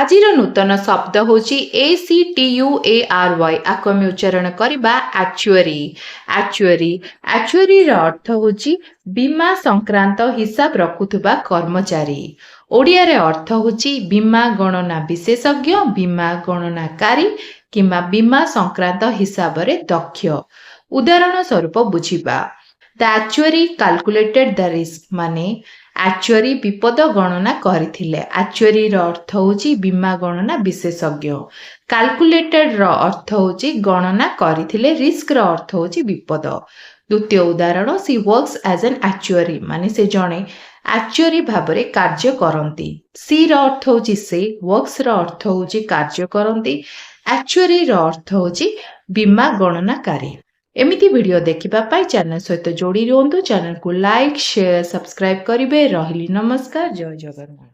ଆଜିର ନୂତନ ଶବ୍ଦ ହେଉଛି ACTUARY। ଆକୁ ଆମେ ଉଚ୍ଚାରଣ କରିବା ଆକ୍ଚୁଆରୀ। ଆକ୍ଚୁଆରୀ ଆକ୍ଚୁଆରୀର ଅର୍ଥ ହେଉଛି ବୀମା ସଂକ୍ରାନ୍ତ ହିସାବ ରଖୁଥିବା କର୍ମଚାରୀ। ଓଡ଼ିଆରେ ଅର୍ଥ ହେଉଛି ବୀମା ଗଣନା ବିଶେଷଜ୍ଞ, ବୀମା ଗଣନାକାରୀ କିମ୍ବା ବୀମା ସଂକ୍ରାନ୍ତ ହିସାବରେ ଦକ୍ଷ। ଉଦାହରଣ ସ୍ୱରୂପ ବୁଝିବା। ଦ ଆକ୍ଚୁଆରୀ କାଲକୁଲେଟେଡ୍ ଦ ରିସ୍କ, ମାନେ ଆକ୍ଚୁଆରୀ ବିପଦ ଗଣନା କରିଥିଲେ। ଆକ୍ଚୁଆରୀର ଅର୍ଥ ହେଉଛି ବୀମା ଗଣନା ବିଶେଷଜ୍ଞ। କାଲକୁଲେଟେଡ୍ର ଅର୍ଥ ହେଉଛି ଗଣନା କରିଥିଲେ। ରିସ୍କର ଅର୍ଥ ହେଉଛି ବିପଦ। ଦ୍ୱିତୀୟ ଉଦାହରଣ, ସି ୱାର୍କସ୍ ଆଜ୍ ଆନ୍ ଆକ୍ଚୁଆରୀ, ମାନେ ସେ ଜଣେ ଆକ୍ଚୁଆରୀ ଭାବରେ କାର୍ଯ୍ୟ କରନ୍ତି। ସିର ଅର୍ଥ ହେଉଛି ସେ, ୱାର୍କସ୍ର ଅର୍ଥ ହେଉଛି କାର୍ଯ୍ୟ କରନ୍ତି, ଆକ୍ଚୁଆରୀର ଅର୍ଥ ହେଉଛି ବୀମା ଗଣନାକାରୀ। ଏମିତି ଭିଡ଼ିଓ ଦେଖିବା ପାଇଁ ଚ୍ୟାନେଲ ସହିତ ଯୋଡ଼ି ରୁହନ୍ତୁ। ଚ୍ୟାନେଲକୁ ଲାଇକ୍, ସେୟାର, ସବସ୍କ୍ରାଇବ୍ କରିବେ। ରହିଲି ନମସ୍କାର, ଜୟ ଜଗନ୍ନାଥ।